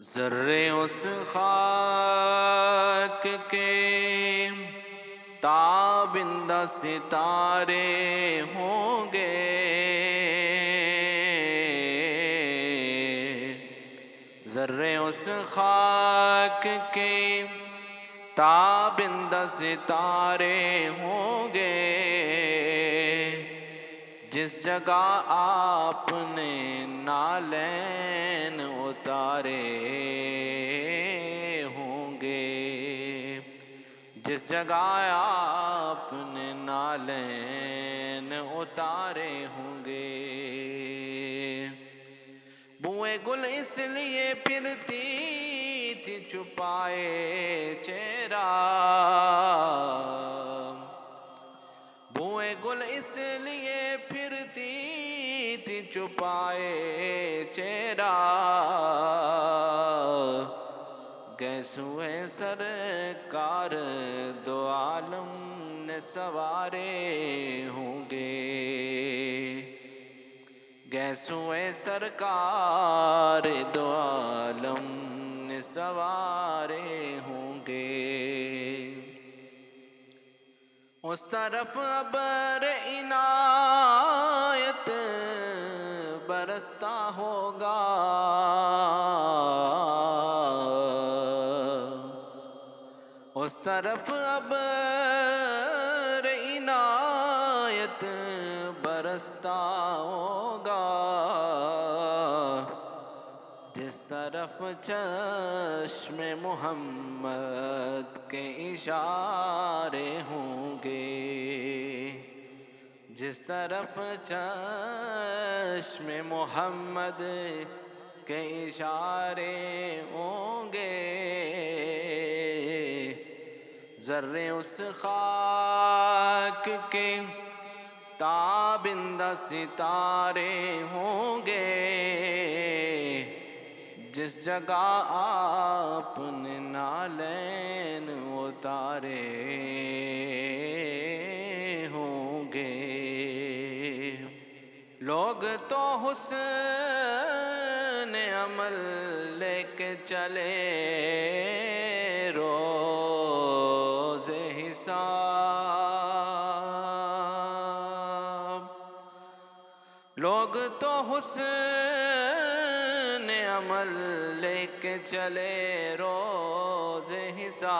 ذرے اس خاک کے تابندہ ستارے ہوں گے، ذرے اس خاک کے تابندہ ستارے ہوں گے، جس جگہ آپ نے نالین اتارے ہوں گے، جس جگہ آپ نے نالین اتارے ہوں گے۔ بوئے گل اس لیے پھرتی تھی چھپائے چہرہ، بوئے گل اس لیے پھرتی تھی چھپائے چہرہ، گیسوئے سرکار دو عالم نے سوارے ہوں گے، گیسوئے سرکار دو عالم نے سوارے ہوں گے۔ اس طرف ابر عنایت برستا ہوگا، اس طرف ابر عنایت برستا ہوگا، جس طرف چشم محمد کے اشارے ہوں گے، جس طرف چشم محمد کے اشارے ہوں گے، ذرے اس خاک کے تابندہ ستارے ہوں گے، جس جگہ آپ نے نالین اتارے ہوں گے۔ لوگ تو حسن عمل لے کے چلے روز حساب، لوگ تو حسن عمل لے کے چلے روز حساب،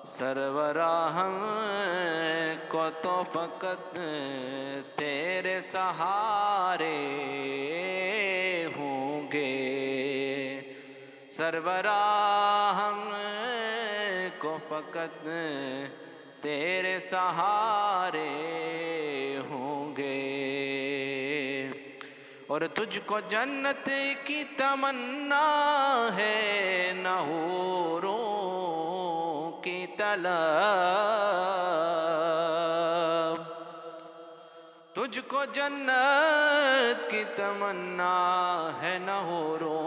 سرورا ہم کو تو فقط تیرے سہارے ہوں گے، سرورا ہم کو فقط تیرے سہارے ہوں گے، اور تجھ کو جنت کی تمنا ہے نہ حوروں کی طلب، تجھ کو جنت کی تمنا ہے نہ حوروں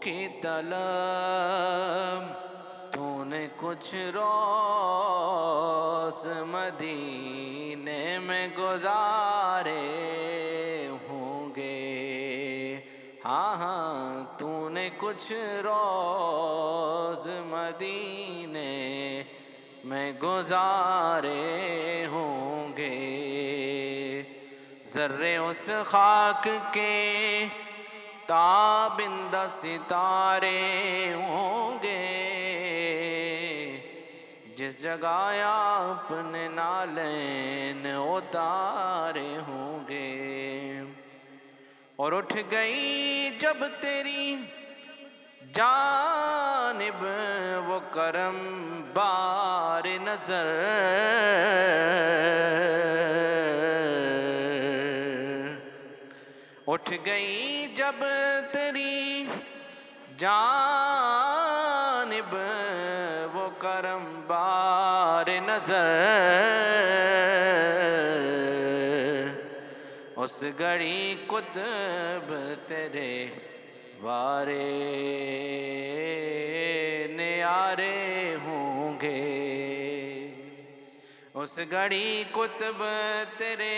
کی طلب، تو نے کچھ روز مدینے میں گزارے ہوں گے، ہاں ہاں تو نے کچھ روز مدینے میں گزارے ہوں گے، ذرے اس خاک کے تابندہ ستارے ہوں گے، جس جگہ آپ نے نالین اتارے ہوں گے، اور اٹھ گئی جب تیری جانب وہ کرم بار نظر، اٹھ گئی جب تیری جانب وہ کرم بار نظر، اس گھڑی قطب تیرے وارے نیارے ہوں گے، اس گھڑی قطب تیرے